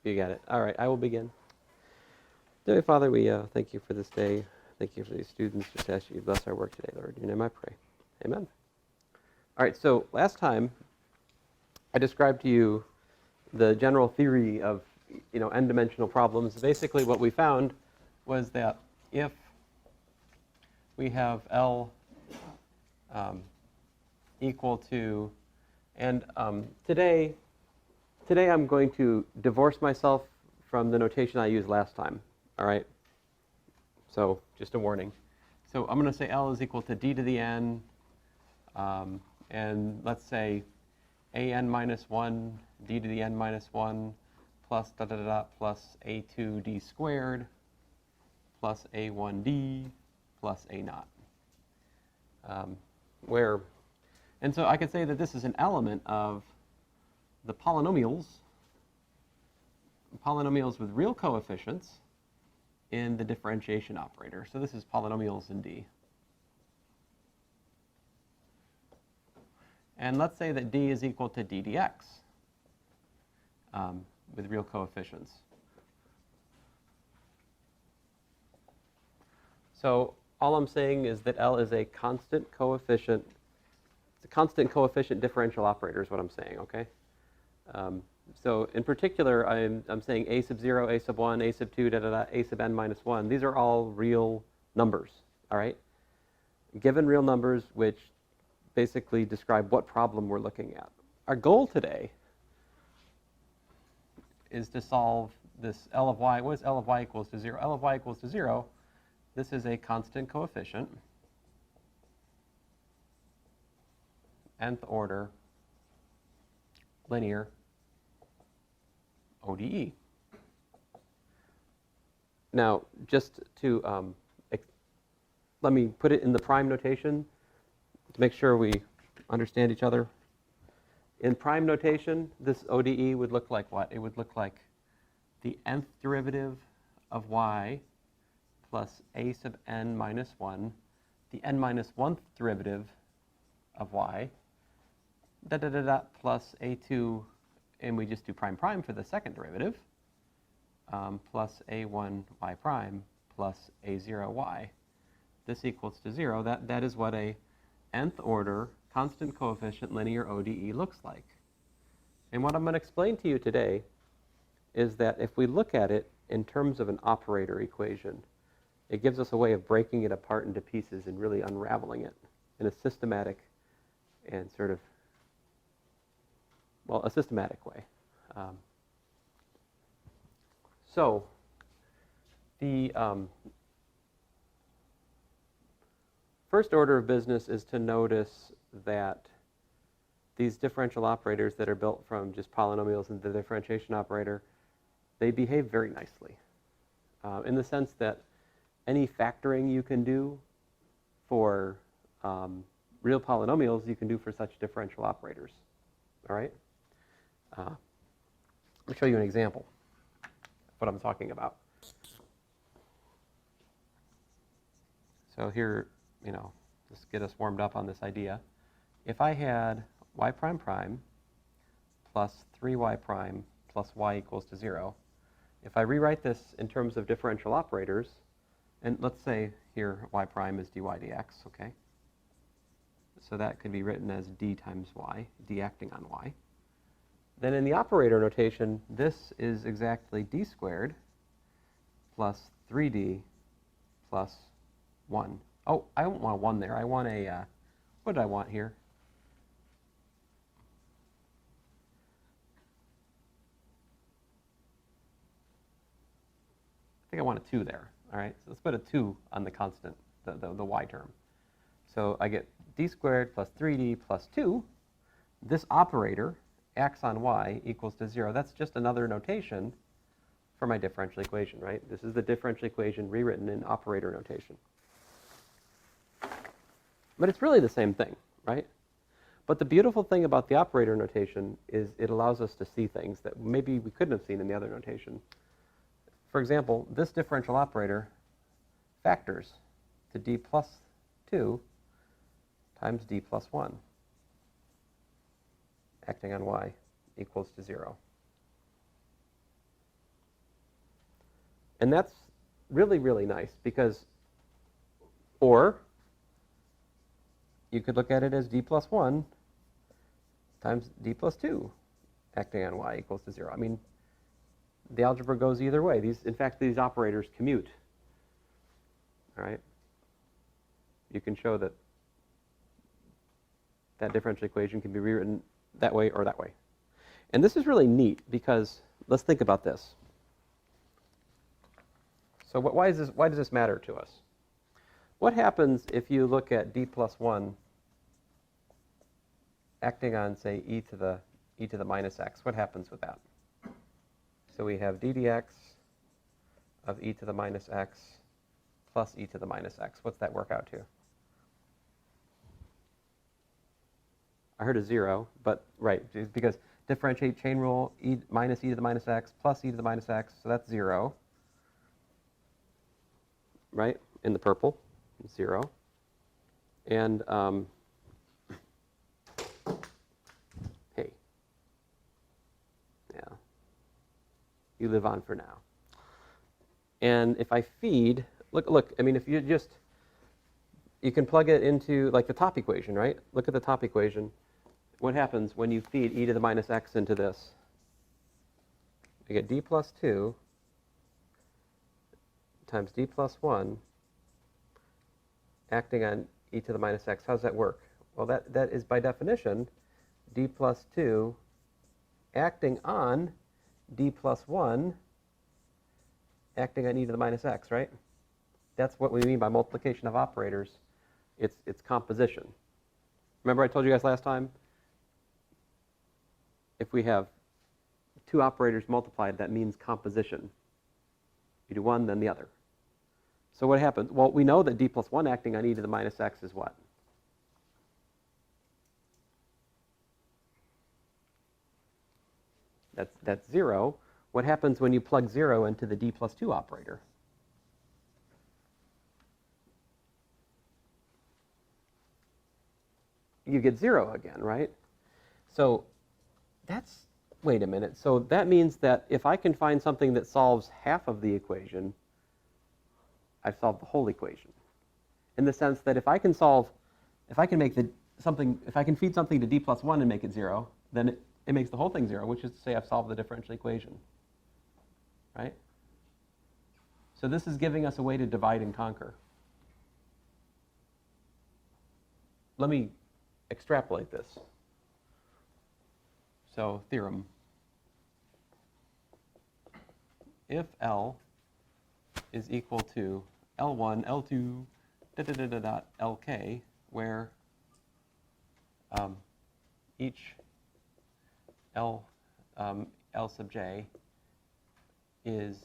You got it. All right, I will begin. Dear Father, we thank you for this day. Thank you for these students. Just ask you to bless our work today, Lord. In your name I pray. Amen. All right, so last time I described to you the general theory of n-dimensional problems. Basically what we found was that if we have L equal to, and today I'm going to divorce myself from the notation I used last time, all right? So just a warning. So I'm going to say L is equal to d to the n, and let's say an minus 1, d to the n minus 1, plus plus a2d squared, plus a1d, plus a naught. And so I could say that this is an element of the polynomials with real coefficients in the differentiation operator. So this is polynomials in D. And let's say that D is equal to d dx with real coefficients. So all I'm saying is that L is a constant coefficient. It's a constant coefficient differential operator is what I'm saying, okay? So in particular, I'm saying a sub 0, a sub 1, a sub 2, a sub n minus 1. These are all real numbers, all right? Given real numbers which basically describe what problem we're looking at. Our goal today is to solve this L of y. What is L of y equals to 0? L of y equals to 0. This is a constant coefficient, nth order, linear, ODE. Now, just to let me put it in the prime notation to make sure we understand each other. In prime notation, this ODE would look like what? It would look like the nth derivative of y plus a sub n minus 1, the n minus 1th derivative of y, plus a2, and we just do prime prime for the second derivative, plus a1 y prime plus a0 y. This equals to 0. That is what a nth order constant coefficient linear ODE looks like. And what I'm going to explain to you today is that if we look at it in terms of an operator equation, it gives us a way of breaking it apart into pieces and really unraveling it in a systematic and sort of, well, a systematic way. So the first order of business is to notice that these differential operators that are built from just polynomials and the differentiation operator, they behave very nicely in the sense that any factoring you can do for real polynomials, you can do for such differential operators. All right? Let me show you an example of what I'm talking about. So here, just get us warmed up on this idea. If I had y prime prime plus 3y prime plus y equals to 0, if I rewrite this in terms of differential operators, and let's say here y prime is dy dx, okay? So that could be written as d times y, d acting on y. Then in the operator notation, this is exactly d squared plus 3d plus 1. Oh, I don't want a 1 there. I want a, what did I want here? I think I want a 2 there. All right, so let's put a 2 on the constant, the y term. So I get d squared plus 3d plus 2. This operator acts on y equals to 0. That's just another notation for my differential equation, right? This is the differential equation rewritten in operator notation. But it's really the same thing, right? But the beautiful thing about the operator notation is it allows us to see things that maybe we couldn't have seen in the other notation. For example, this differential operator factors to d plus 2 times d plus 1, acting on y equals to 0. And that's really, really nice because, or you could look at it as d plus 1 times d plus 2 acting on y equals to 0. I mean, the algebra goes either way. In fact, these operators commute. All right? You can show that that differential equation can be rewritten that way or that way. And this is really neat because let's think about this. So why does this matter to us? What happens if you look at d plus 1 acting on, say, e to the minus x? What happens with that? So we have d dx of e to the minus x plus e to the minus x. What's that work out to? I heard a 0, but right, because differentiate chain rule, minus e to the minus x plus e to the minus x, so that's 0. Right, in the purple, 0. And hey, yeah, you live on for now. And if I feed, look, I mean, if you can plug it into, like, the top equation, right? Look at the top equation. What happens when you feed e to the minus x into this? You get d plus 2 times d plus 1 acting on e to the minus x. How does that work? Well, that is, by definition, d plus 2 acting on d plus 1 acting on e to the minus x, right? That's what we mean by multiplication of operators. It's composition. Remember I told you guys last time? If we have two operators multiplied, that means composition. You do one, then the other. So what happens? Well, we know that d plus 1 acting on e to the minus x is what? That's 0. What happens when you plug 0 into the d plus 2 operator? You get 0 again, right? So that's, wait a minute. So that means that if I can find something that solves half of the equation, I've solved the whole equation. In the sense that if I can make if I can feed something to d plus 1 and make it 0, then it makes the whole thing 0, which is to say I've solved the differential equation. Right? So this is giving us a way to divide and conquer. Let me extrapolate this. So theorem. If L is equal to L1, L2, Lk, where each L sub j is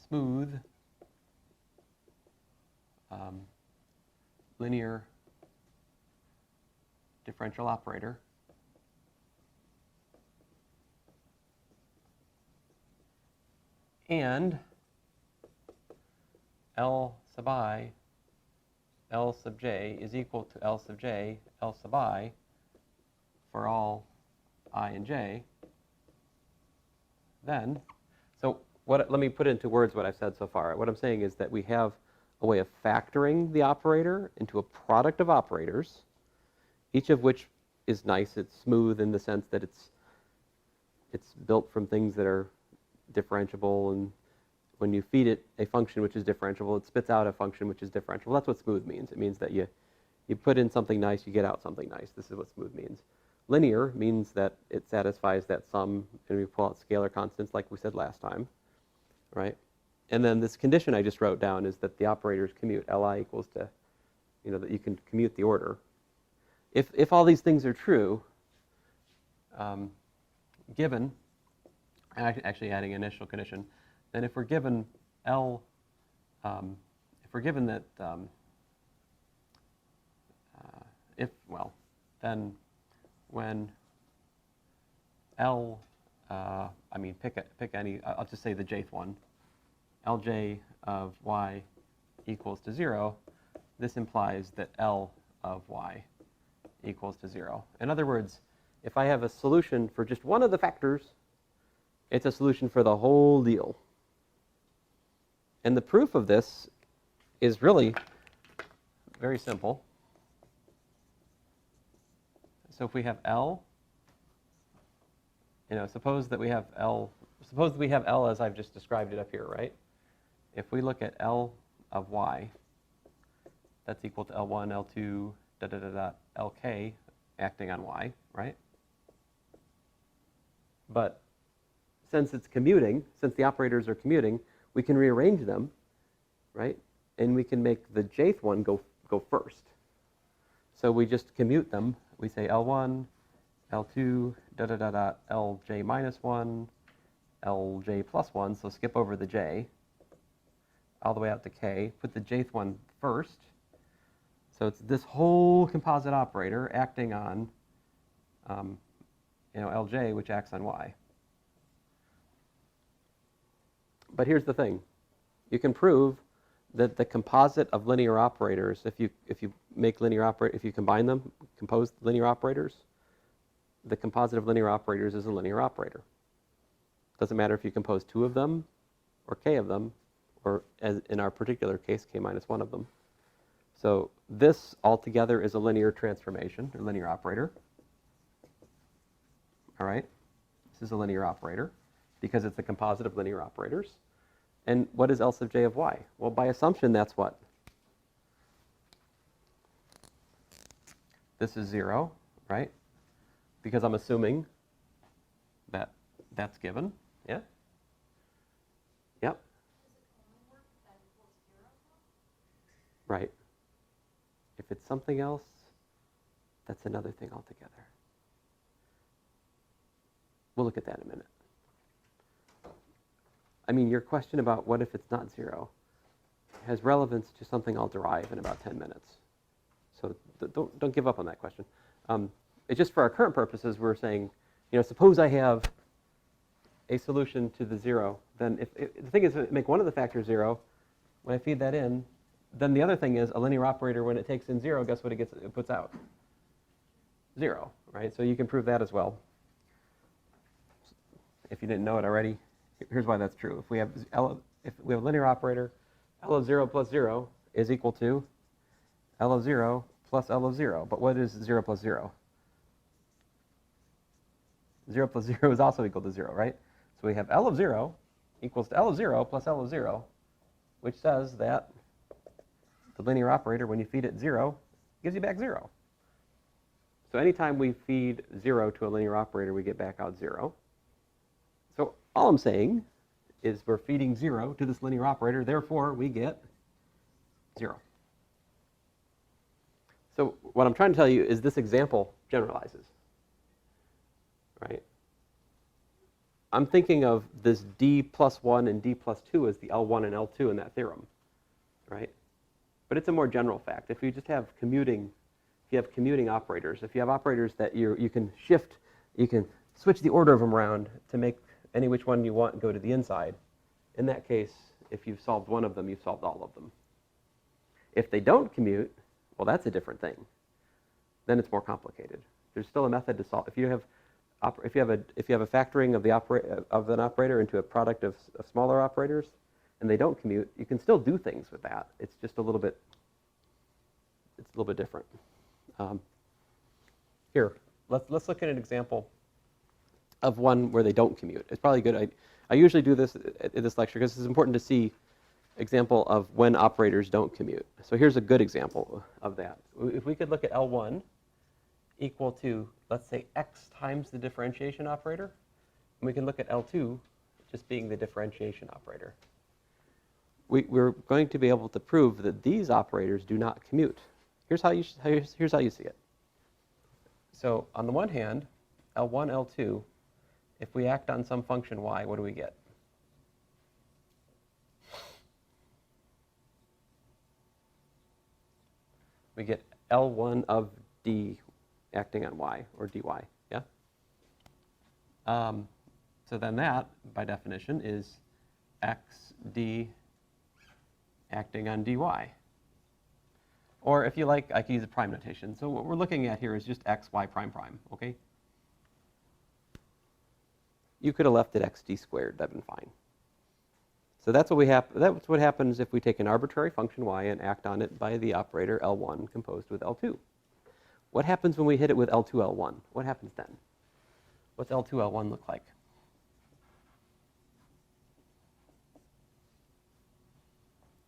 smooth, linear differential operator, and L sub I, L sub j is equal to L sub j, L sub I for all I and j, then, so let me put into words what I've said so far. What I'm saying is that we have a way of factoring the operator into a product of operators, each of which is nice. It's smooth in the sense that it's built from things that are differentiable, and when you feed it a function which is differentiable, it spits out a function which is differentiable. That's what smooth means. It means that you put in something nice, you get out something nice. This is what smooth means. Linear means that it satisfies that sum, and we pull out scalar constants like we said last time, right? And then this condition I just wrote down is that the operators commute. Li equals to, that you can commute the order. If all these things are true, given, actually adding an initial condition, then if we're given L, if we're given that, then when L, pick any, I'll just say the jth one, Lj of y equals to 0, this implies that L of y equals to 0. In other words, if I have a solution for just one of the factors, it's a solution for the whole deal. And the proof of this is really very simple. So if we have L, suppose that we have L as I've just described it up here, right? If we look at L of y, that's equal to L1, L2, Lk acting on y, right? But since it's commuting, since the operators are commuting, we can rearrange them, right? And we can make the jth one go first. So we just commute them. We say L1, L2, Lj minus 1, Lj plus 1, so skip over the j, all the way out to k, put the jth one first. So it's this whole composite operator acting on Lj, which acts on y. But here's the thing. You can prove that the composite of linear operators, if you combine them, compose linear operators, the composite of linear operators is a linear operator. Doesn't matter if you compose 2 of them or k of them, or as in our particular case, k minus 1 of them. So this altogether is a linear transformation, or linear operator. All right? This is a linear operator because it's a composite of linear operators. And what is L sub j of y? Well, by assumption, that's what? This is 0, right? Because I'm assuming that that's given. Yeah? Yep. Right. If it's something else, that's another thing altogether. We'll look at that in a minute. I mean, your question about what if it's not 0 has relevance to something I'll derive in about 10 minutes. So don't give up on that question. It's just for our current purposes, we're saying, suppose I have a solution to the 0, then the thing is, if I make one of the factors 0, when I feed that in, then the other thing is a linear operator, when it takes in 0, guess what it puts out? 0, right? So you can prove that as well. If you didn't know it already, here's why that's true. If we have a linear operator, L of 0 plus 0 is equal to L of 0 plus L of 0. But what is 0 plus 0? 0 plus 0 is also equal to 0, right? So we have L of 0 equals to L of 0 plus L of 0, which says that the linear operator, when you feed it 0, gives you back 0. So anytime we feed 0 to a linear operator, we get back out 0. So all I'm saying is we're feeding 0 to this linear operator, therefore we get 0. So what I'm trying to tell you is this example generalizes, right? I'm thinking of this d plus 1 and d plus 2 as the L1 and L2 in that theorem, right? But it's a more general fact. If you just have commuting operators, if you have operators that you can shift, you can switch the order of them around to make any which one you want go to the inside. In that case, if you've solved one of them, you've solved all of them. If they don't commute, well, that's a different thing. Then it's more complicated. There's still a method to solve. If you have a factoring of an operator into a product of smaller operators, and they don't commute, you can still do things with that. It's just a little bit different. Here, let's look at an example of one where they don't commute. It's probably good. I usually do this in this lecture because it's important to see example of when operators don't commute. So here's a good example of that. If we could look at L1 equal to, let's say, x times the differentiation operator, and we can look at L2 just being the differentiation operator. We're going to be able to prove that these operators do not commute. Here's how you see it. So on the one hand, L1, L2, if we act on some function y, what do we get? We get L1 of d acting on y, or dy, yeah? So then that, by definition, is xd acting on dy. Or if you like, I can use a prime notation. So what we're looking at here is just x, y prime prime, okay? You could have left it xd squared, that'd been fine. So that's what happens if we take an arbitrary function y and act on it by the operator L1 composed with L2. What happens when we hit it with L2, L1? What happens then? What's L2, L1 look like?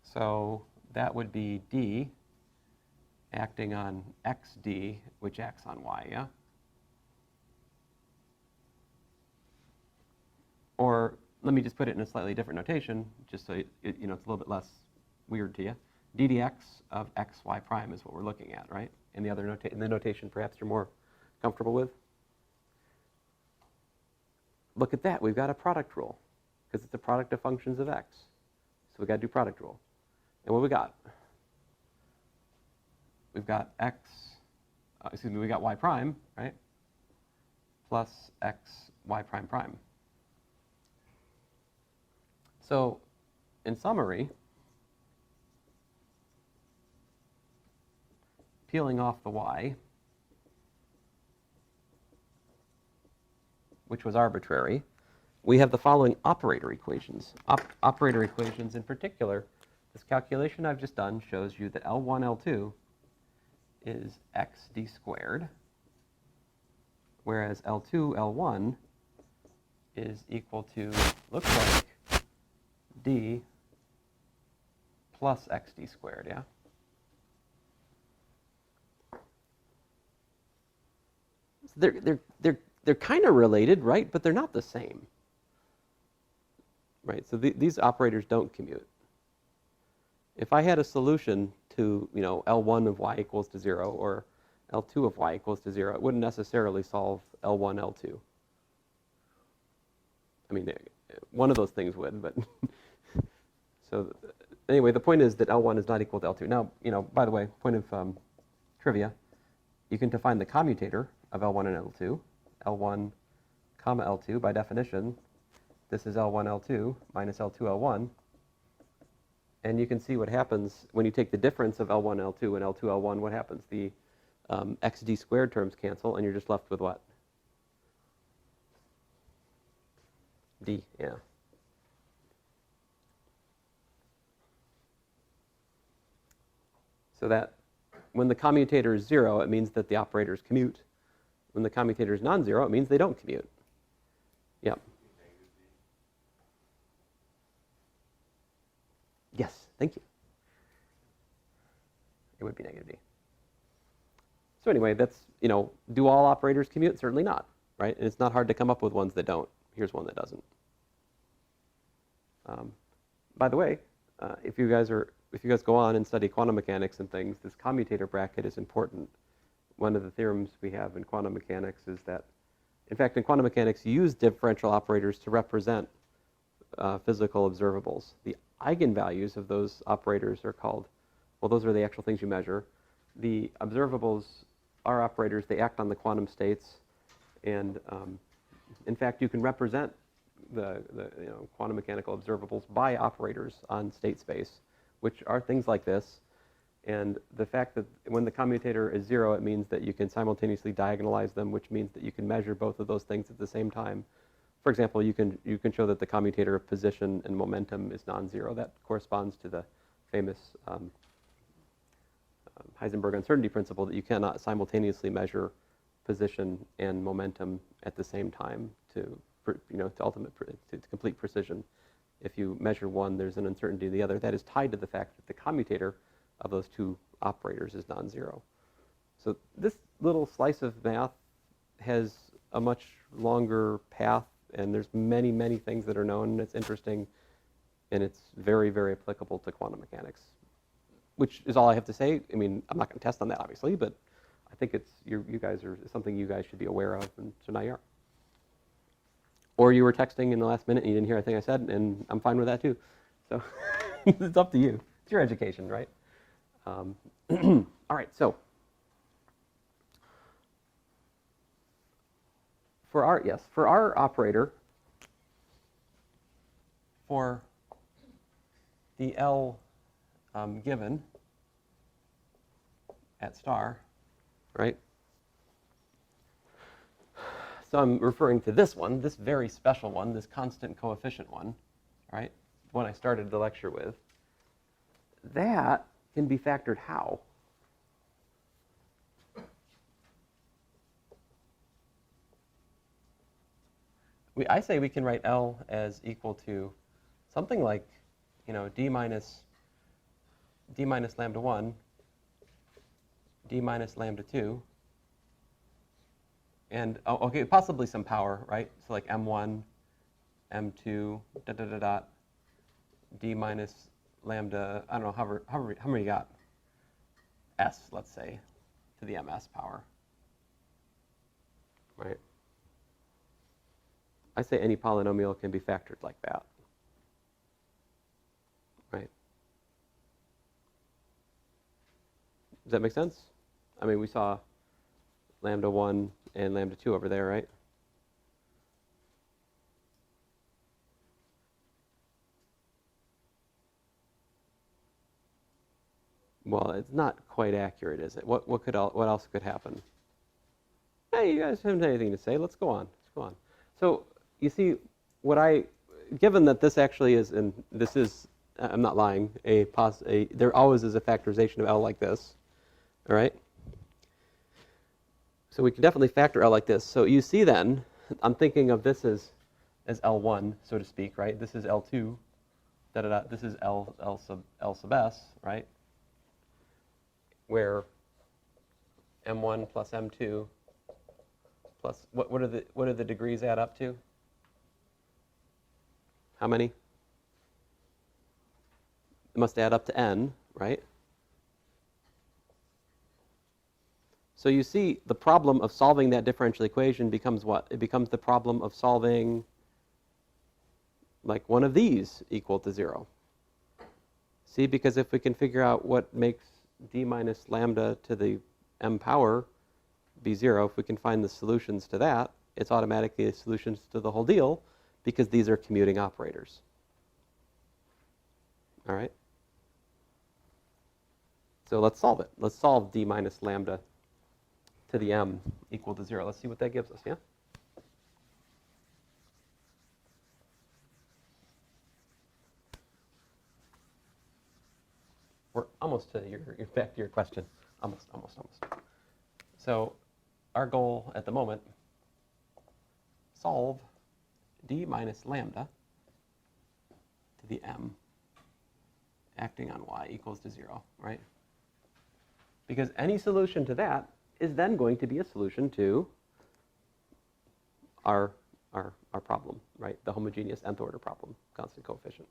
So that would be D acting on xd, which acts on y, yeah? Or let me just put it in a slightly different notation, just so it's a little bit less weird to you. D dx of x y prime is what we're looking at, right? In the notation perhaps you're more comfortable with. Look at that, we've got a product rule, because it's a product of functions of x. So we've got to do product rule. And what we got? We've got we got y prime, right? Plus x y prime prime. So in summary, peeling off the y, which was arbitrary, we have the following operator equations. Operator equations in particular, this calculation I've just done shows you that L1, L2 is xd squared, whereas L2, L1 is equal to, looks like, d plus xd squared, yeah? So they're kind of related, right? But they're not the same, right? So these operators don't commute. If I had a solution to, L1 of y equals to 0 or L2 of y equals to 0, it wouldn't necessarily solve L1, L2. I mean, one of those things would, but so anyway, the point is that L1 is not equal to L2. Now, by the way, point of trivia, you can define the commutator of L1 and L2, L1 comma L2. By definition, this is L1, L2 minus L2, L1. And you can see what happens when you take the difference of L1, L2 and L2, L1. What happens? The xd squared terms cancel, and you're just left with what? D, yeah. So that when the commutator is 0, it means that the operators commute. When the commutator is non-zero, it means they don't commute. Yep. Yes, thank you. It would be negative d. So anyway, that's, do all operators commute? Certainly not, right? And it's not hard to come up with ones that don't. Here's one that doesn't. By the way, if you guys go on and study quantum mechanics and things, this commutator bracket is important. One of the theorems we have in quantum mechanics is that, in fact, in quantum mechanics, you use differential operators to represent physical observables. The eigenvalues of those operators are called, well, those are the actual things you measure. The observables are operators. They act on the quantum states. And in fact, you can represent the quantum mechanical observables by operators on state space, which are things like this. And the fact that when the commutator is 0, it means that you can simultaneously diagonalize them, which means that you can measure both of those things at the same time. For example, you can show that the commutator of position and momentum is non-zero. That corresponds to the famous Heisenberg uncertainty principle that you cannot simultaneously measure position and momentum at the same time to complete precision. If you measure one, there's an uncertainty in the other. That is tied to the fact that the commutator of those two operators is non-zero. So this little slice of math has a much longer path, and there's many, many things that are known, and it's interesting, and it's very, very applicable to quantum mechanics, which is all I have to say. I mean, I'm not going to test on that, obviously, but I think it's you guys are something you guys should be aware of, and so now you are. Or you were texting in the last minute and you didn't hear a thing I said, and I'm fine with that too. So it's up to you. It's your education, right? All right, so for our operator, for the L given at star, right? So I'm referring to this one, this very special one, this constant coefficient one, right? one I started the lecture with, that can be factored how? I say we can write L as equal to something like, d minus lambda 1, d minus lambda 2, and, okay, possibly some power, right? So like m1, m2, dot, dot, dot, dot, d minus lambda, I don't know, how many you got? S, let's say, to the ms power, right? I say any polynomial can be factored like that, right? Does that make sense? I mean, we saw lambda 1 and lambda 2 over there, right? Well, it's not quite accurate, is it? What else could happen? Hey, you guys haven't anything to say. Let's go on. So you see, given that this actually is, and this is, I'm not lying, there always is a factorization of L like this, all right? So we can definitely factor L like this. So you see then, I'm thinking of this as L1, so to speak, right? This is L2, this is L sub S, right? Where M1 plus M2 plus, what do the degrees add up to? How many? It must add up to n, right? So you see, the problem of solving that differential equation becomes what? It becomes the problem of solving like one of these equal to 0. See, because if we can figure out what makes d minus lambda to the m power be 0, if we can find the solutions to that, it's automatically the solutions to the whole deal, because these are commuting operators. All right? So let's solve it. Let's solve d minus lambda to the m equal to 0. Let's see what that gives us, yeah? We're almost to back to your question. Almost. So our goal at the moment, solve d minus lambda to the m acting on y equals to 0, right? Because any solution to that is then going to be a solution to our problem, right? The homogeneous nth order problem, constant coefficient.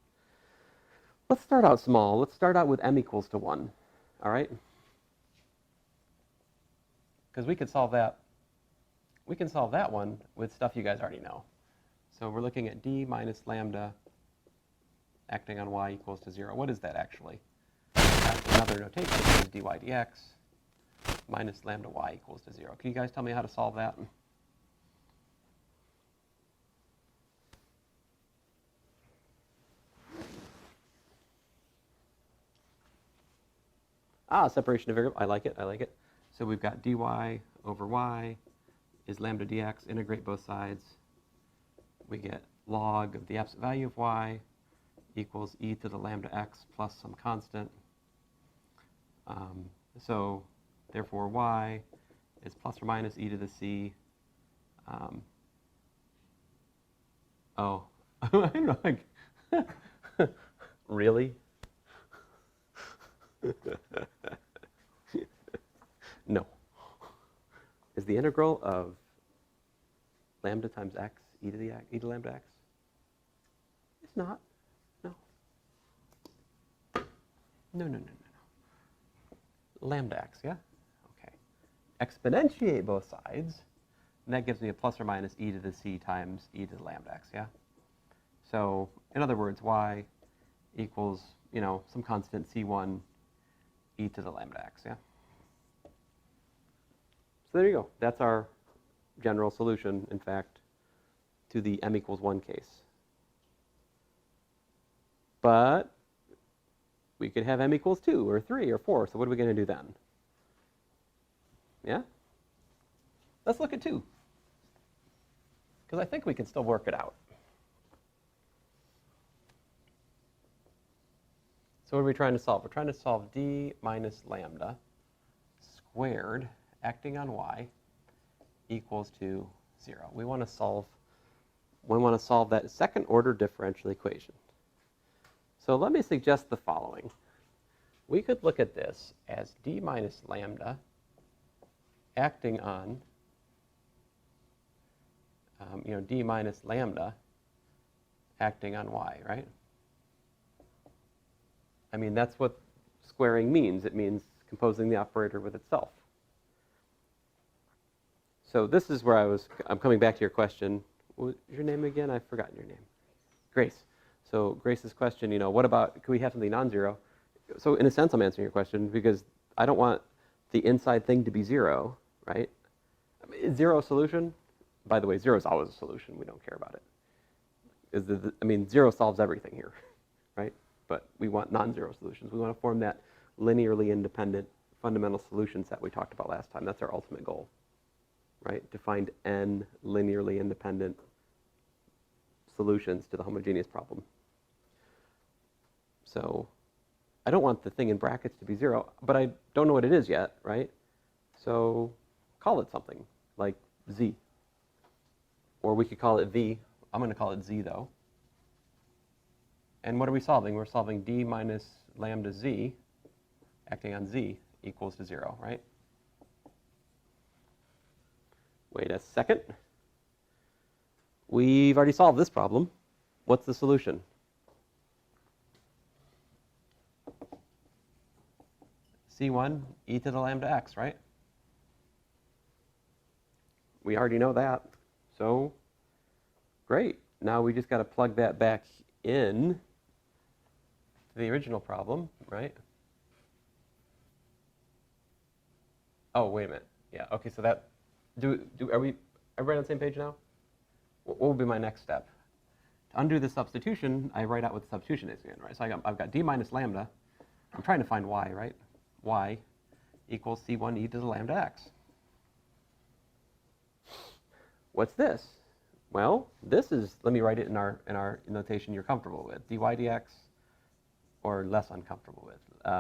Let's start out small. Let's start out with m equals to 1, all right? Because we could solve that. We can solve that one with stuff you guys already know. So we're looking at d minus lambda acting on y equals to 0. What is that actually? That's another notation is dy dx minus lambda y equals to 0. Can you guys tell me how to solve that? Separation of variable. I like it. So we've got dy over y is lambda dx. Integrate both sides. We get log of the absolute value of y equals e to the lambda x plus some constant. So therefore y is plus or minus e to the c. I don't know. Really? No. Is the integral of lambda times x e to lambda x? It's not. No. Lambda x, yeah? Okay. Exponentiate both sides, and that gives me a plus or minus e to the c times e to the lambda x, yeah? So, in other words, y equals, some constant c1 e to the lambda x, yeah? So there you go. That's our general solution, in fact, to the m equals 1 case. But we could have m equals 2 or 3 or 4. So what are we going to do then? Yeah? Let's look at 2. Because I think we can still work it out. So what are we trying to solve? We're trying to solve d minus lambda squared acting on y equals to 0. We want to solve that second order differential equation. So let me suggest the following. We could look at this as d minus lambda acting on, d minus lambda acting on y, right? I mean, that's what squaring means. It means composing the operator with itself. So this is where I'm coming back to your question. What was your name again? I've forgotten your name. Grace. So Grace's question, what about, can we have something non-zero? So in a sense, I'm answering your question because I don't want the inside thing to be 0, right? I mean, 0 solution? By the way, 0 is always a solution. We don't care about it. 0 solves everything here, right? But we want non-zero solutions. We want to form that linearly independent fundamental solution set we talked about last time. That's our ultimate goal, right? To find n linearly independent solutions to the homogeneous problem. So I don't want the thing in brackets to be 0, but I don't know what it is yet, right? So call it something like z. Or we could call it v. I'm going to call it z, though. And what are we solving? We're solving d minus lambda z acting on z equals to 0, right? Wait a second. We've already solved this problem. What's the solution? C1 e to the lambda x, right? We already know that. So great. Now we just got to plug that back in to the original problem, right? Oh, wait a minute. Yeah, okay, so that, are we everybody on the same page now? What will be my next step? To undo the substitution, I write out what the substitution is again, right? So I've got d minus lambda. I'm trying to find y, right? Y equals c1 e to the lambda x. What's this? Well, this is, let me write it in our notation you're comfortable with. dy dx, or less uncomfortable with,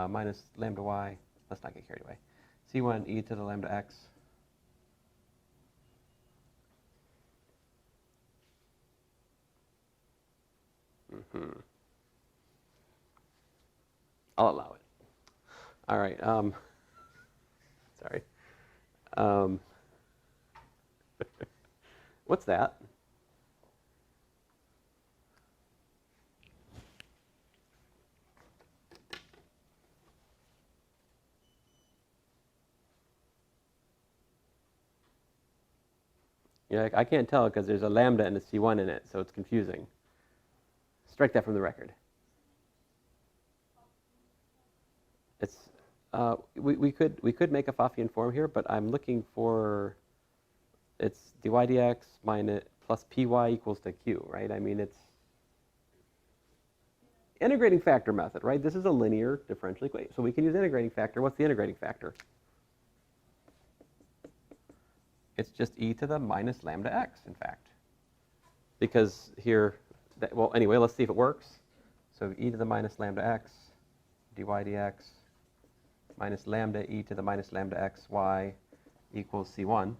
minus lambda y, let's not get carried away. C1 e to the lambda x. I'll allow it. All right. Sorry. What's that? Yeah, I can't tell because there's a lambda and a C1 in it, so it's confusing. Strike that from the record. It's we could make a Pfaffian form here, but I'm looking for it's dy dx minus plus py equals to q, right? I mean, it's integrating factor method, right? This is a linear differential equation, so we can use integrating factor. What's the integrating factor? It's just e to the minus lambda x, in fact. Because here, well, anyway, let's see if it works. So e to the minus lambda x, dy dx, minus lambda e to the minus lambda x y equals c1.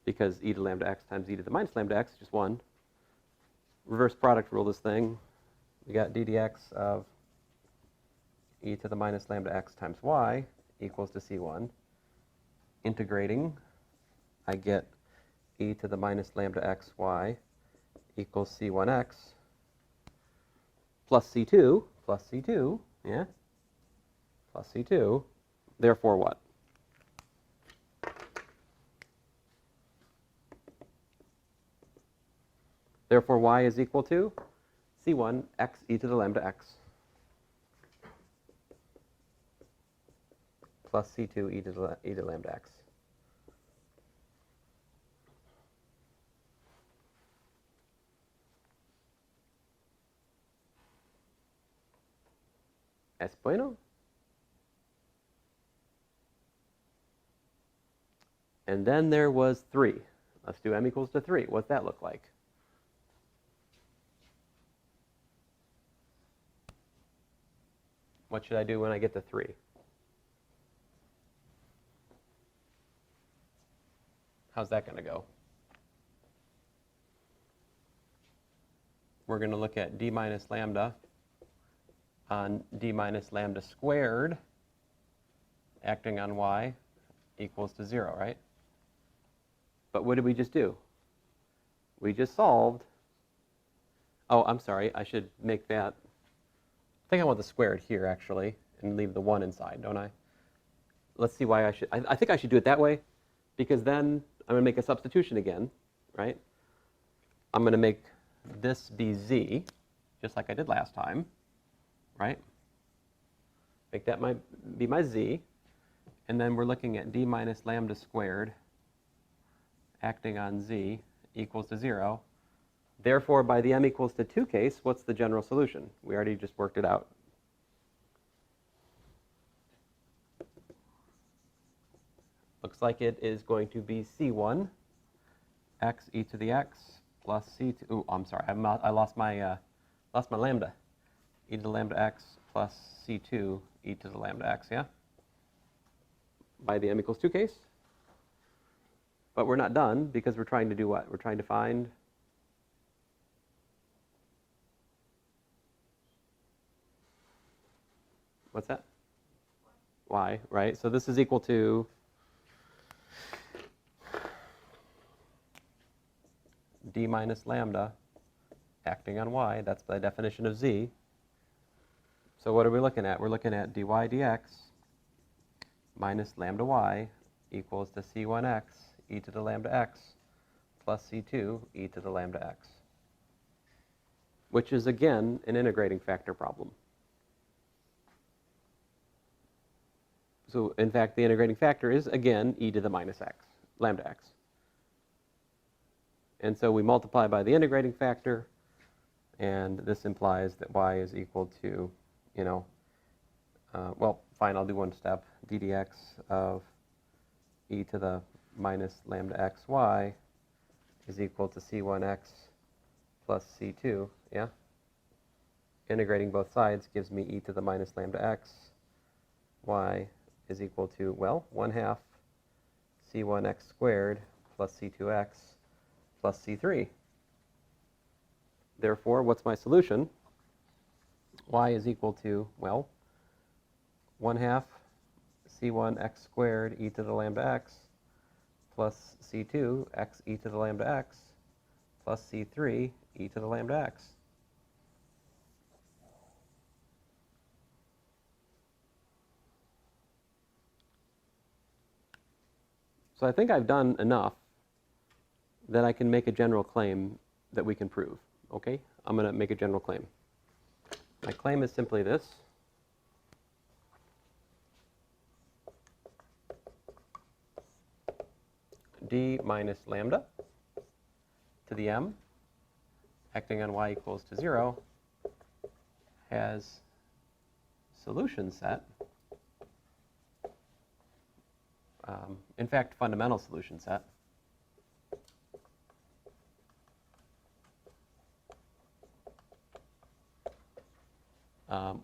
Because e to lambda x times e to the minus lambda x is just 1. Reverse product rule this thing. We got d dx of e to the minus lambda x times y equals to c1. Integrating, I get e to the minus lambda x y equals c1x plus c2, yeah, plus c2. Therefore what? Therefore y is equal to c1 x e to the lambda x plus c2 e to the lambda x. Es bueno? And then there was 3. Let's do m equals to 3. What's that look like? What should I do when I get to 3? How's that going to go? We're going to look at d minus lambda on d minus lambda squared acting on y equals to 0, right? But what did we just do? We just solved. Oh, I'm sorry. I should make that. I think I want the squared here, actually, and leave the 1 inside, don't I? Let's see why I should. I think I should do it that way, because then I'm going to make a substitution again, right? I'm going to make this be z, just like I did last time, right? Make that be my z. And then we're looking at d minus lambda squared acting on z equals to 0. Therefore, by the m equals to 2 case, what's the general solution? We already just worked it out. Looks like it is going to be c1 x e to the x plus c2. Oh, I'm sorry. I lost my lambda. E to the lambda x plus c2 e to the lambda x, yeah? By the m equals 2 case. But we're not done, because we're trying to do what? We're trying to find what's that? Y, right? So this is equal to d minus lambda acting on y. That's the definition of z. So what are we looking at? We're looking at dy dx minus lambda y equals to c1x e to the lambda x plus c2 e to the lambda x, which is, again, an integrating factor problem. So, in fact, the integrating factor is, again, e to the minus x, lambda x. And so we multiply by the integrating factor, and this implies that y is equal to, well, fine, I'll do one step. d dx of e to the minus lambda xy is equal to c1x plus c2, yeah? Integrating both sides gives me e to the minus lambda x. Y is equal to, well, 1/2 c1x squared plus c2x plus c3. Therefore, what's my solution? Y is equal to, well, 1/2 c1x squared e to the lambda x plus c2 x e to the lambda x plus c3 e to the lambda x. So I think I've done enough that I can make a general claim that we can prove. Okay? I'm going to make a general claim. My claim is simply this. D minus lambda to the m acting on y equals to 0 has solution set. In fact, fundamental solution set.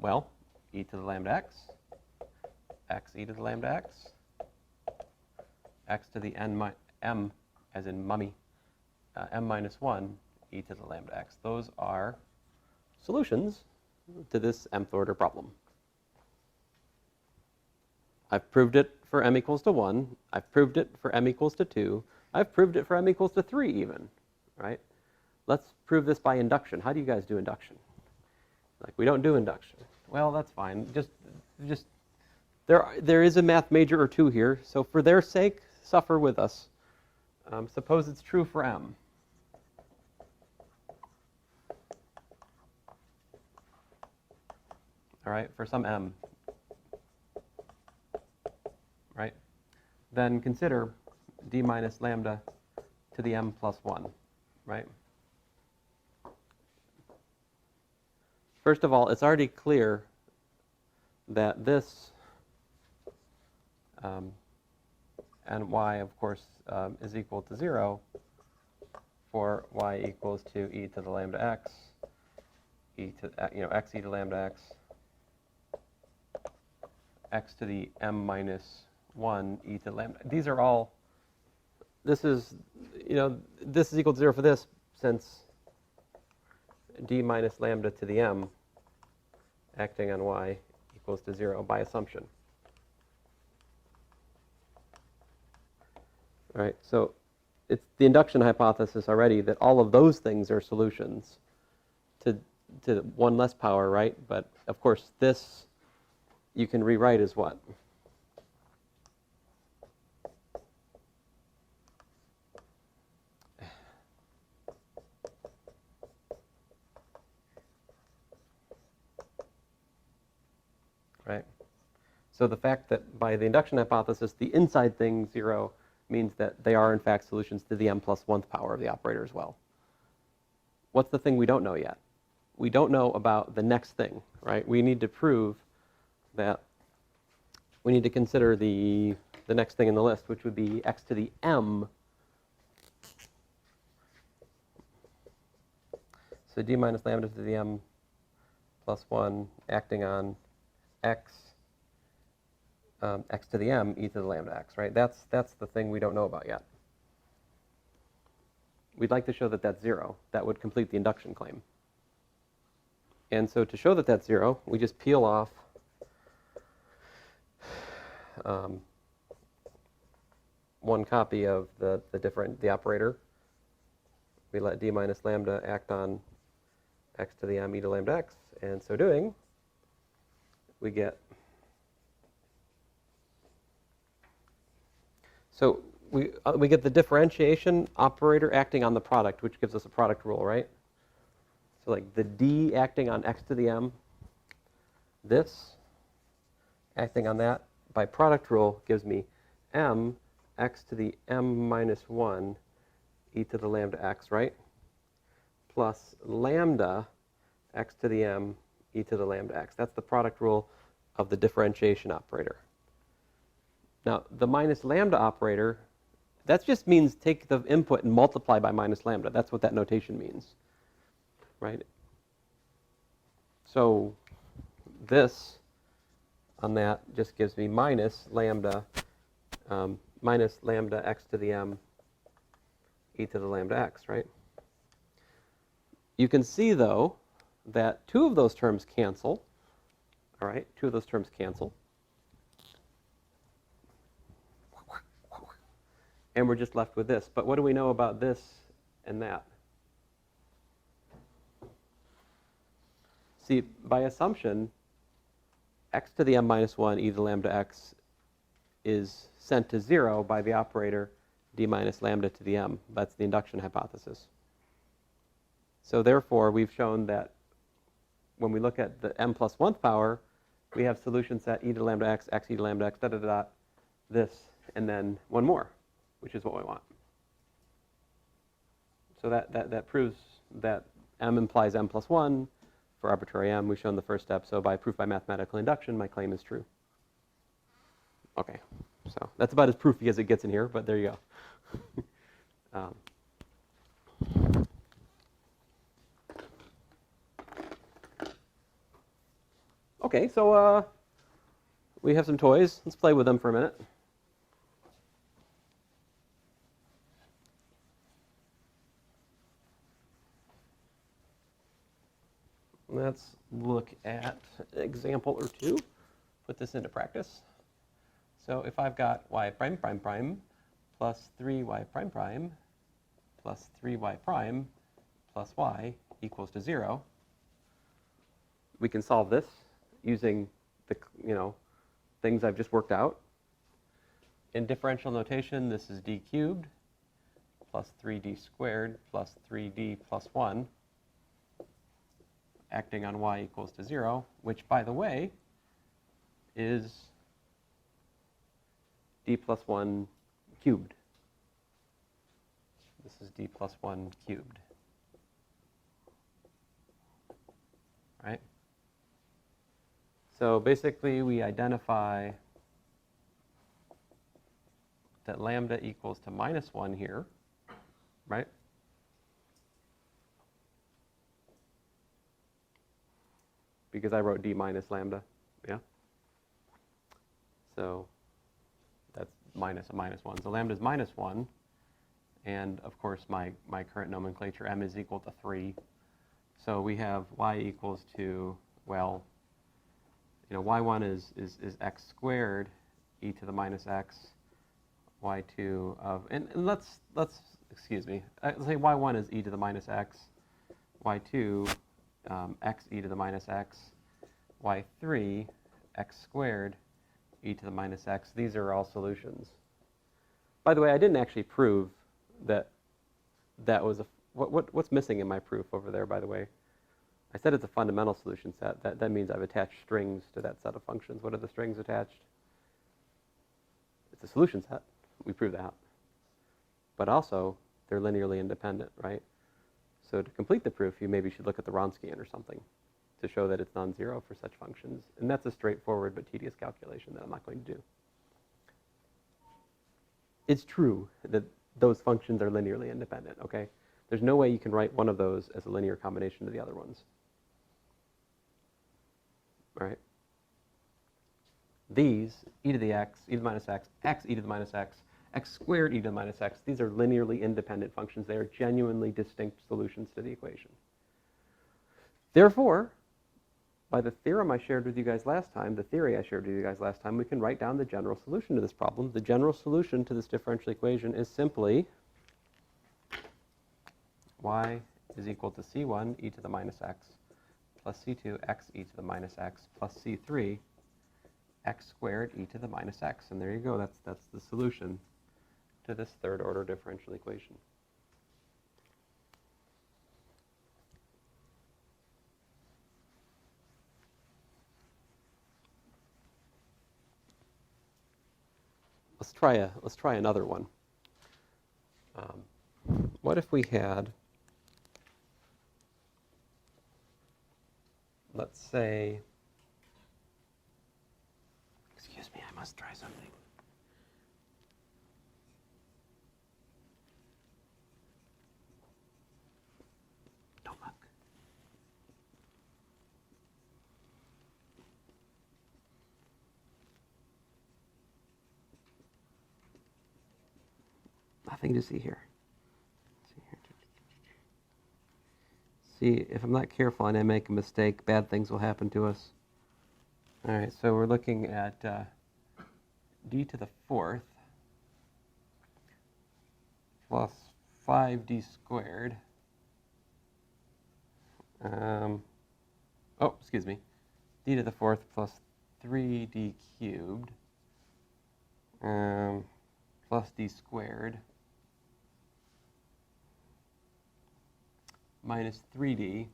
Well, e to the lambda x, x e to the lambda x, x to the m as in mummy, m minus 1, e to the lambda x. Those are solutions to this mth order problem. I've proved it for m equals to 1. I've proved it for m equals to 2. I've proved it for m equals to 3 even, right? Let's prove this by induction. How do you guys do induction? Like, we don't do induction. Well, that's fine. Just there is a math major or two here, so for their sake, suffer with us. Suppose it's true for m. All right, for some m. Right? Then consider d minus lambda to the m plus 1, right? First of all, it's already clear that this and y, of course, is equal to 0 for y equals to e to the lambda x, x e to lambda x, x to the m minus 1 e to lambda. These are all, this is, this is equal to 0 for this, since d minus lambda to the m acting on y equals to 0 by assumption. All right, so it's the induction hypothesis already that all of those things are solutions to one less power, right? But of course, this you can rewrite as what? Right? So the fact that by the induction hypothesis, the inside thing, 0, means that they are in fact solutions to the m plus 1th power of the operator as well. What's the thing we don't know yet? We don't know about the next thing, right? We need to prove that we need to consider the next thing in the list, which would be x to the m. So d minus lambda to the m plus 1 acting on x, x to the m e to the lambda x, right? That's the thing we don't know about yet. We'd like to show that that's 0. That would complete the induction claim. And so to show that that's 0, we just peel off one copy of the operator. We let d minus lambda act on x to the m e to lambda x, and so doing, we get, so we get the differentiation operator acting on the product, which gives us a product rule, right? So like the d acting on x to the m, this acting on that by product rule gives me m x to the m minus 1 e to the lambda x, right? Plus lambda x to the m e to the lambda x. That's the product rule of the differentiation operator. Now, the minus lambda operator, that just means take the input and multiply by minus lambda. That's what that notation means, right? So this on that just gives me minus lambda x to the m e to the lambda x, right? You can see, though, that two of those terms cancel. All right, two of those terms cancel. And we're just left with this. But what do we know about this and that? See, by assumption, x to the m minus 1 e to the lambda x is sent to 0 by the operator d minus lambda to the m. That's the induction hypothesis. So therefore, we've shown that when we look at the m plus 1th power, we have solution set e to the lambda x, x e to the lambda x, this, and then one more, which is what we want. So that proves that m implies m plus 1 for arbitrary m. We've shown the first step. So by proof by mathematical induction, my claim is true. Okay, so that's about as proofy as it gets in here, but there you go. Okay, so we have some toys. Let's play with them for a minute. Let's look at an example or two, put this into practice. So if I've got y prime prime prime plus 3y prime prime plus 3y prime plus y equals to 0, we can solve this using the things I've just worked out. In differential notation, this is d cubed plus 3d squared plus 3d plus 1 acting on y equals to 0, which, by the way, is d plus 1 cubed. This is d plus 1 cubed. Right? So basically, we identify that lambda equals to minus 1 here, right? Because I wrote d minus lambda, yeah? So that's minus a minus 1. So lambda is minus 1. And of course, my current nomenclature, m is equal to 3. So we have y equals to, well, y1 is x squared e to the minus x, y2 of, and let's excuse me, let's say y1 is e to the minus x, y2 x e to the minus x, y3 x squared e to the minus x. These are all solutions. By the way, I didn't actually prove that was a, what's missing in my proof over there, by the way? I said it's a fundamental solution set. That means I've attached strings to that set of functions. What are the strings attached? It's a solution set. We proved that. But also, they're linearly independent, right? So to complete the proof, you maybe should look at the Wronskian or something to show that it's non-zero for such functions. And that's a straightforward but tedious calculation that I'm not going to do. It's true that those functions are linearly independent, okay? There's no way you can write one of those as a linear combination of the other ones. All right? These, e to the x, e to the minus x, x e to the minus x, x squared e to the minus x, these are linearly independent functions. They are genuinely distinct solutions to the equation. Therefore, by the theorem I shared with you guys last time, the theory I shared with you guys last time, we can write down the general solution to this problem. The general solution to this differential equation is simply y is equal to c1 e to the minus x plus c2 x e to the minus x plus c3 x squared e to the minus x. And there you go. That's the solution to this third order differential equation. Let's try another one. What if we had, let's say, excuse me, I must try something. Don't look. Nothing to see here. See, if I'm not careful and I make a mistake, bad things will happen to us. All right, so we're looking at d to the fourth plus 5d squared. Excuse me. D to the fourth plus 3d cubed plus d squared minus 3d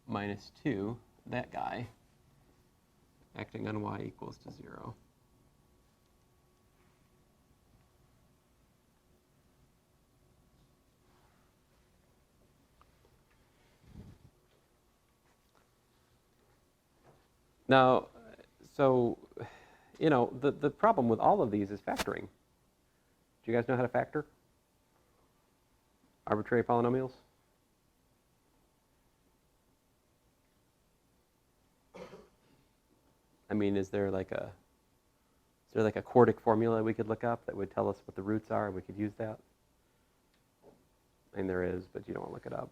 minus 2, that guy, acting on y equals to 0. Now, so, the problem with all of these is factoring. Do you guys know how to factor? Arbitrary polynomials? I mean, is there like a quartic formula we could look up that would tell us what the roots are and we could use that? I mean, there is, but you don't want to look it up.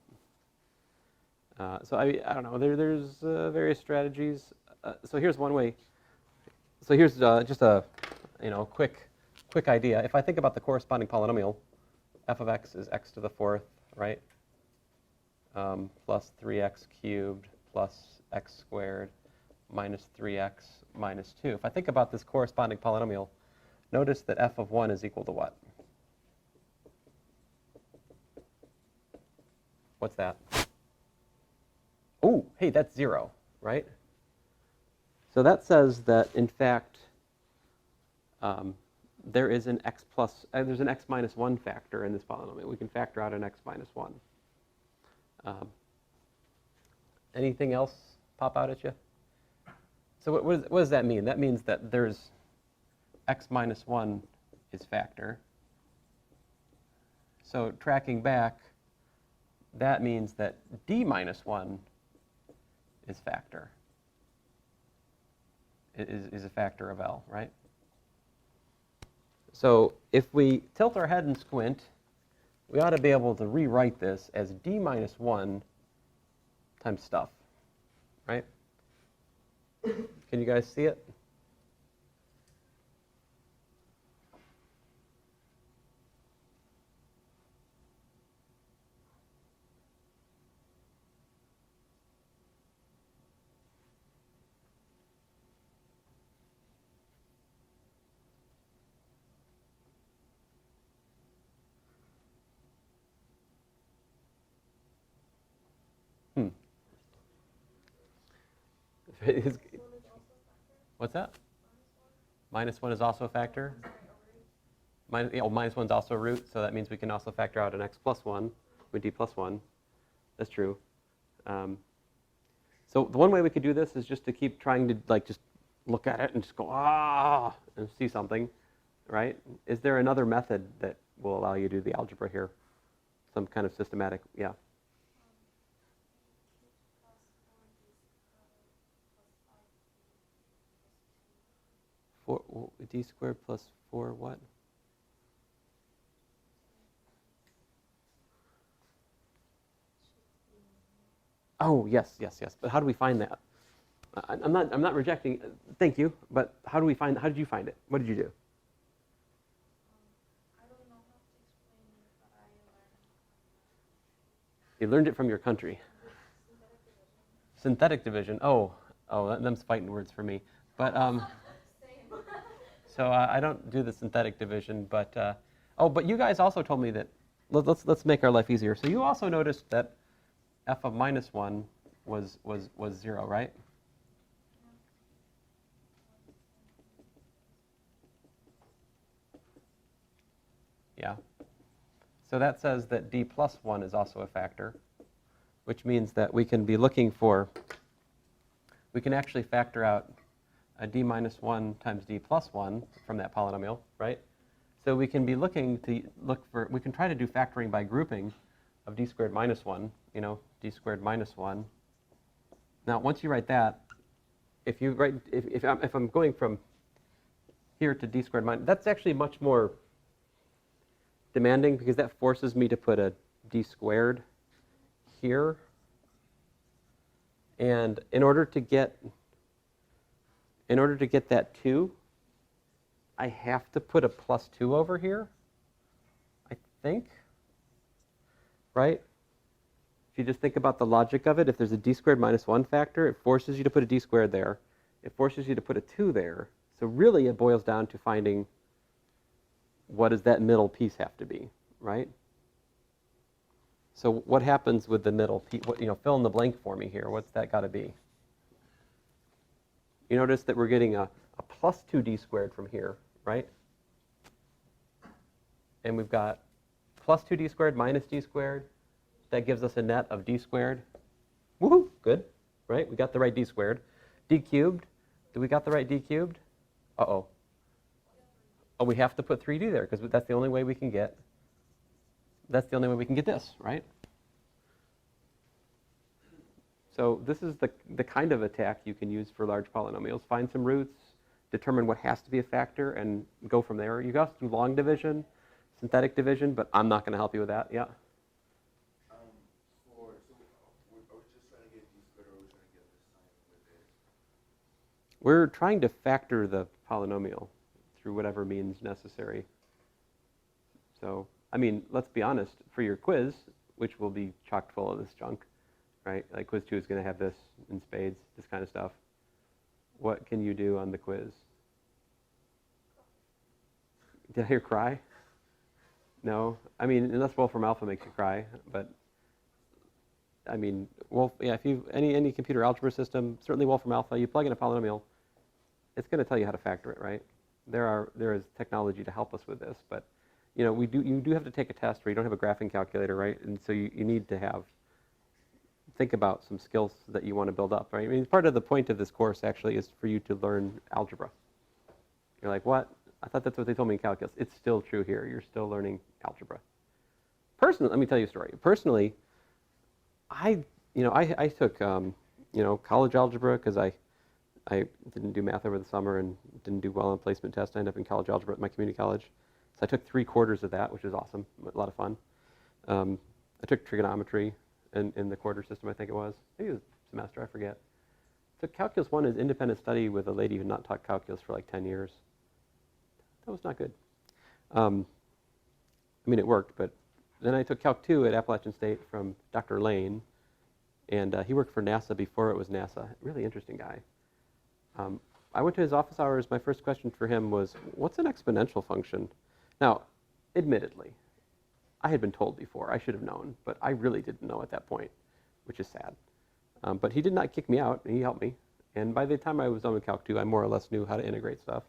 So I don't know. There's various strategies. So here's one way. So here's just a quick idea. If I think about the corresponding polynomial, f of x is x to the fourth, right? Plus 3x cubed plus x squared minus 3x minus 2. If I think about this corresponding polynomial, notice that f of 1 is equal to what? What's that? Oh, hey, that's 0, right? So that says that, in fact, there is an there's an x minus 1 factor in this polynomial. We can factor out an x minus 1. Anything else pop out at you? So what does that mean? That means that there's x minus 1 is factor. So tracking back, that means that d minus 1 is factor. is a factor of L, right? So if we tilt our head and squint, we ought to be able to rewrite this as d minus 1 times stuff, right? Can you guys see it? What's that? Minus 1 is also a factor? Minus 1 is also a root, so that means we can also factor out an x plus 1 with d plus 1. That's true. So the one way we could do this is just to keep trying to just look at it and just go, and see something, right? Is there another method that will allow you to do the algebra here? Some kind of systematic, yeah. D squared plus 4 what? Oh, yes. But how do we find that? I'm not rejecting. Thank you. But how did you find it? What did you do? I don't know how to explain it, but I learned it. You learned it from your country. Synthetic division. Oh, them's fighting words for me. But so I don't do the synthetic division. But but you guys also told me that. Let's make our life easier. So you also noticed that f of minus 1 was 0, right? Yeah. So that says that d plus 1 is also a factor, which means that we can be looking for, we can actually factor out a d minus 1 times d plus 1 from that polynomial, right? So we can be looking to we can try to do factoring by grouping of d squared minus 1, d squared minus 1. Now, once you write that, if I'm going from here to d squared minus, that's actually much more demanding because that forces me to put a d squared here. And in order to get that 2, I have to put a plus 2 over here, I think, right? If you just think about the logic of it, if there's a d squared minus 1 factor, it forces you to put a d squared there. It forces you to put a 2 there. So really it boils down to finding what does that middle piece have to be, right? So what happens with the middle piece? Fill in the blank for me here. What's that got to be? You notice that we're getting a plus 2d squared from here, right? And we've got plus 2d squared minus d squared. That gives us a net of d squared. Woohoo, good, right? We got the right d squared. D cubed, do we got the right d cubed? Uh-oh. Oh, we have to put 3d there because that's the only way we can get this, right? So this is the kind of attack you can use for large polynomials. Find some roots, determine what has to be a factor, and go from there. You guys do long division, synthetic division, but I'm not going to help you with that. Yeah? I was just trying to get d squared, or I was trying to get the sign with it. We're trying to factor the polynomial through whatever means necessary. So, I mean, let's be honest, for your quiz, which will be chock full of this junk, right? Like quiz 2 is going to have this in spades, this kind of stuff. What can you do on the quiz? Did I hear cry? No? I mean, unless Wolfram Alpha makes you cry, but I mean, if you any computer algebra system, certainly Wolfram Alpha, you plug in a polynomial, it's going to tell you how to factor it, right? There is technology to help us with this, but you do have to take a test where you don't have a graphing calculator, right? And so you need to think about some skills that you want to build up, right? I mean, part of the point of this course actually is for you to learn algebra. You're like, what? I thought that's what they told me in calculus. It's still true here. You're still learning algebra. Personally, let me tell you a story. Personally, I took college algebra because I I didn't do math over the summer and didn't do well on placement test. I ended up in college algebra at my community college. So I took 3/4 of that, which was awesome, a lot of fun. I took trigonometry in the quarter system, I think it was. Maybe it was a semester, I forget. Took Calculus 1 as independent study with a lady who had not taught calculus for like 10 years. That was not good. I mean, it worked, but then I took Calc 2 at Appalachian State from Dr. Lane, and he worked for NASA before it was NASA. Really interesting guy. I went to his office hours. My first question for him was, what's an exponential function? Now, admittedly, I had been told before. I should have known, but I really didn't know at that point, which is sad. But he did not kick me out, and he helped me. And by the time I was done with Calc 2, I more or less knew how to integrate stuff.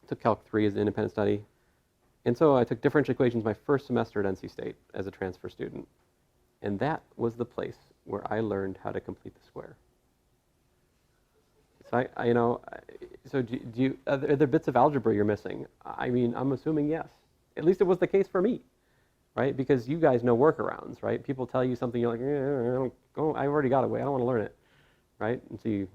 Took Calc 3 as an independent study. And so I took differential equations my first semester at NC State as a transfer student. And that was the place where I learned how to complete the square. So so are there bits of algebra you're missing? I mean, I'm assuming yes. At least it was the case for me, right? Because you guys know workarounds, right? People tell you something, you're like, I've already got a way, I don't want to learn it, right? And so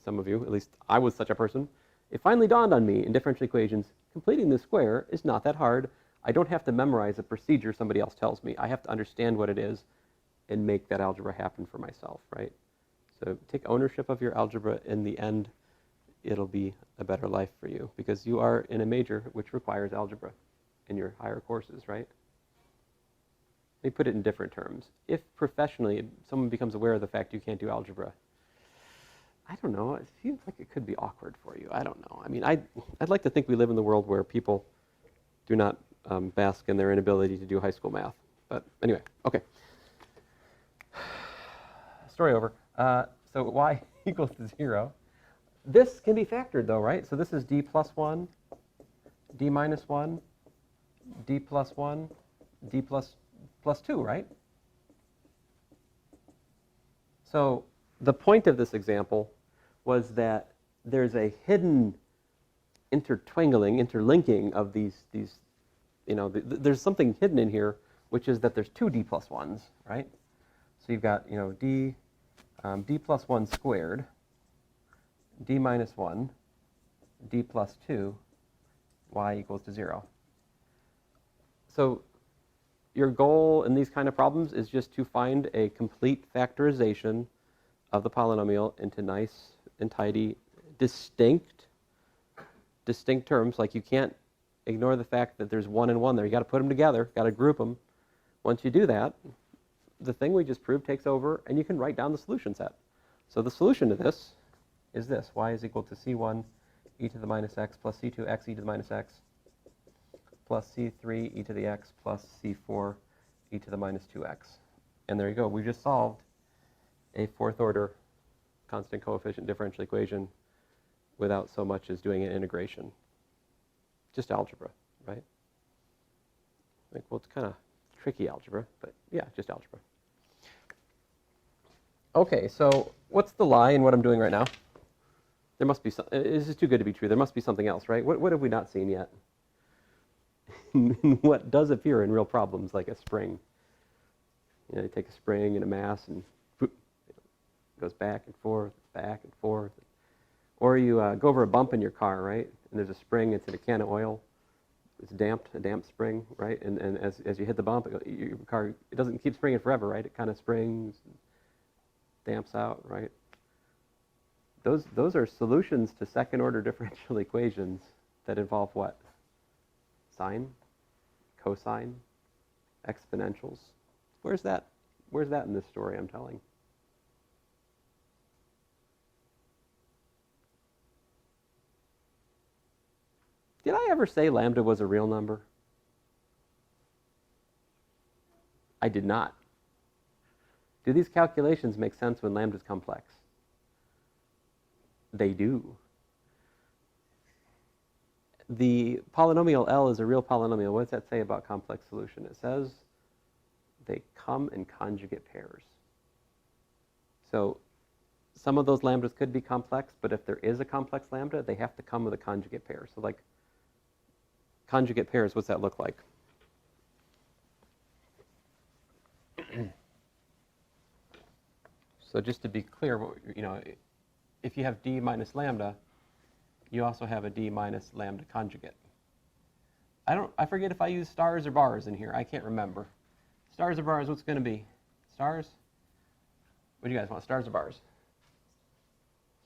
some of you, at least I was such a person, it finally dawned on me in differential equations, completing the square is not that hard. I don't have to memorize a procedure somebody else tells me. I have to understand what it is and make that algebra happen for myself, right? So take ownership of your algebra. In the end, it'll be a better life for you because you are in a major which requires algebra in your higher courses, right? Let me put it in different terms. If professionally someone becomes aware of the fact you can't do algebra, I don't know, it seems like it could be awkward for you. I don't know. I mean, I'd like to think we live in the world where people do not bask in their inability to do high school math. But anyway, okay. Story over. So y equals to 0. This can be factored though, right? So this is d plus 1, d minus 1, d plus 1, d plus 2, right? So the point of this example was that there's a hidden interlinking of these there's something hidden in here, which is that there's 2 d plus 1s, right? So you've got, d plus 1 squared, d minus 1, d plus 2, y equals to 0. So your goal in these kind of problems is just to find a complete factorization of the polynomial into nice and tidy, distinct terms. Like you can't ignore the fact that there's 1 and 1 there. You got to put them together, got to group them. Once you do that, the thing we just proved takes over, and you can write down the solution set. So the solution to this is this. Y is equal to c1 e to the minus x plus c2 x e to the minus x plus c3 e to the x plus c4 e to the minus 2x. And there you go. We just solved a 4th order constant coefficient differential equation without so much as doing an integration. Just algebra, right? Like, well, it's kind of tricky algebra, but yeah, just algebra. Okay, so what's the lie in what I'm doing right now? There must be some, this is too good to be true. There must be something else, right? What have we not seen yet? What does appear in real problems, like a spring. You take a spring and a mass and it goes back and forth. Or you go over a bump in your car, right? And there's a spring, it's in a can of oil. It's damped, a damp spring, right? And as you hit the bump, your car, it doesn't keep springing forever, right? It kind of springs, damps out, right? Those are solutions to second order differential equations that involve what? Sine, cosine, exponentials. Where's that in this story I'm telling? Did I ever say lambda was a real number? I did not. Do these calculations make sense when lambda is complex? They do. The polynomial L is a real polynomial. What does that say about complex solution? It says they come in conjugate pairs. So some of those lambdas could be complex, but if there is a complex lambda, they have to come with a conjugate pair. So like conjugate pairs, what's that look like? So just to be clear, if you have d minus lambda, you also have a d minus lambda conjugate. I forget if I use stars or bars in here. I can't remember. Stars or bars, what's going to be? Stars? What do you guys want, stars or bars?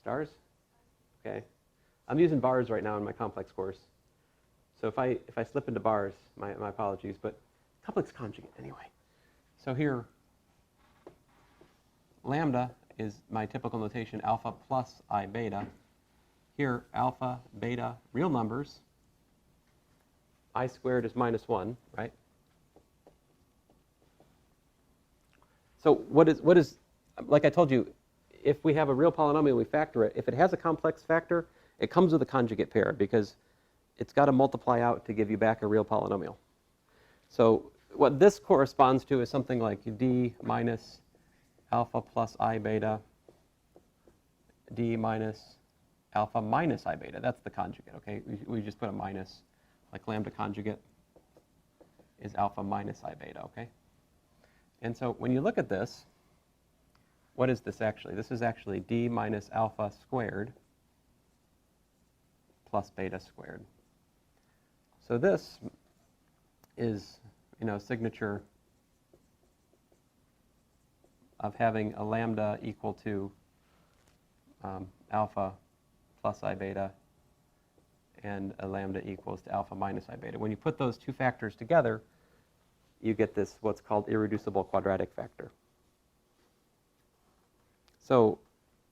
Stars? Okay. I'm using bars right now in my complex course. So if I slip into bars, my apologies, but complex conjugate anyway. So here, lambda is my typical notation, alpha plus I beta. Here, alpha, beta, real numbers. I squared is minus 1, right? So what is, like I told you, if we have a real polynomial, we factor it. If it has a complex factor, it comes with a conjugate pair because it's got to multiply out to give you back a real polynomial. So what this corresponds to is something like d minus alpha plus I beta, d minus alpha minus I beta. That's the conjugate, okay? We just put a minus, like lambda conjugate is alpha minus I beta, okay? And so when you look at this, what is this actually? This is actually d minus alpha squared plus beta squared. So this is, signature of having a lambda equal to alpha plus I beta and a lambda equals to alpha minus I beta. When you put those two factors together, you get this, what's called irreducible quadratic factor. So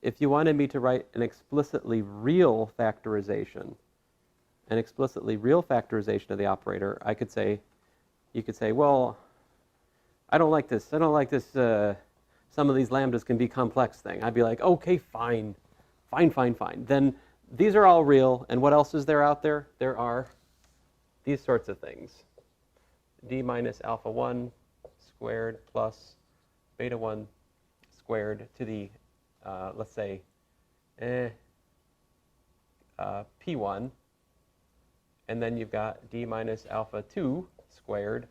if you wanted me to write an explicitly real factorization of the operator, I could say, you could say, well, I don't like this. I don't like this, some of these lambdas can be complex thing. I'd be like, okay, fine. Then these are all real, and what else is there out there? There are these sorts of things. D minus alpha 1 squared plus beta 1 squared to the, let's say, P1. And then you've got d minus alpha 2 squared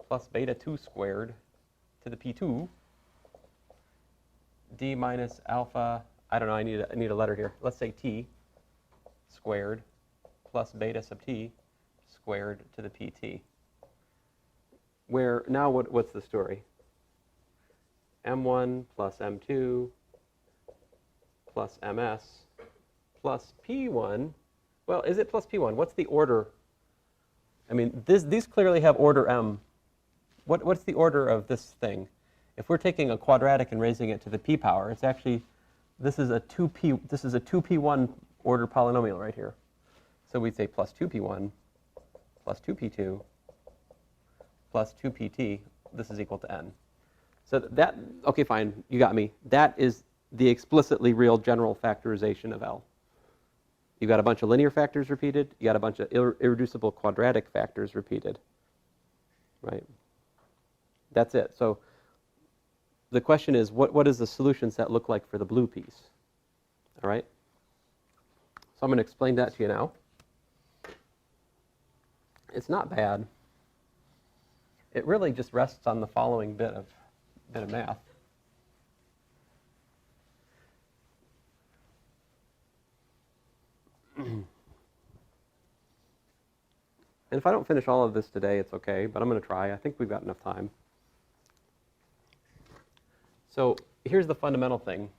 plus beta 2 squared to the P2. D minus alpha, I don't know, I need a letter here. Let's say t squared plus beta sub t squared to the pt. Where now what's the story? m1 plus m2 plus ms plus p1. Well, is it plus p1? What's the order? I mean, these clearly have order m. What's the order of this thing? If we're taking a quadratic and raising it to the p power, it's actually, this is a 2p1 order polynomial right here. So we'd say plus 2p1 plus 2p2 plus 2pt, this is equal to n. So that, okay, fine, you got me. That is the explicitly real general factorization of L. You've got a bunch of linear factors repeated. You got a bunch of irreducible quadratic factors repeated, right? That's it. So the question is, what does the solution set look like for the blue piece? All right? So I'm going to explain that to you now. It's not bad. It really just rests on the following bit of math. And if I don't finish all of this today, it's okay, but I'm going to try. I think we've got enough time. So here's the fundamental thing.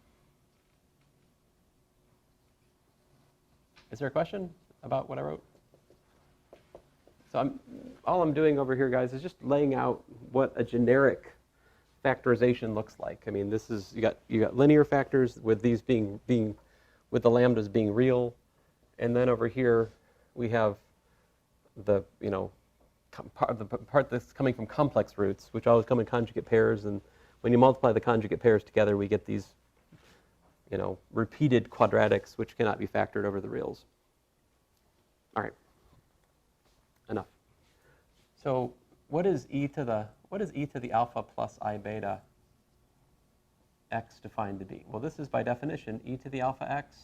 Is there a question about what I wrote? So all I'm doing over here, guys, is just laying out what a generic factorization looks like. I mean, this is, you got linear factors with these being with the lambdas being real, and then over here we have the part that's coming from complex roots, which always come in conjugate pairs, and when you multiply the conjugate pairs together, we get these, repeated quadratics which cannot be factored over the reals. All right, enough. So what is e to the alpha plus I beta x defined to be? Well, this is by definition e to the alpha x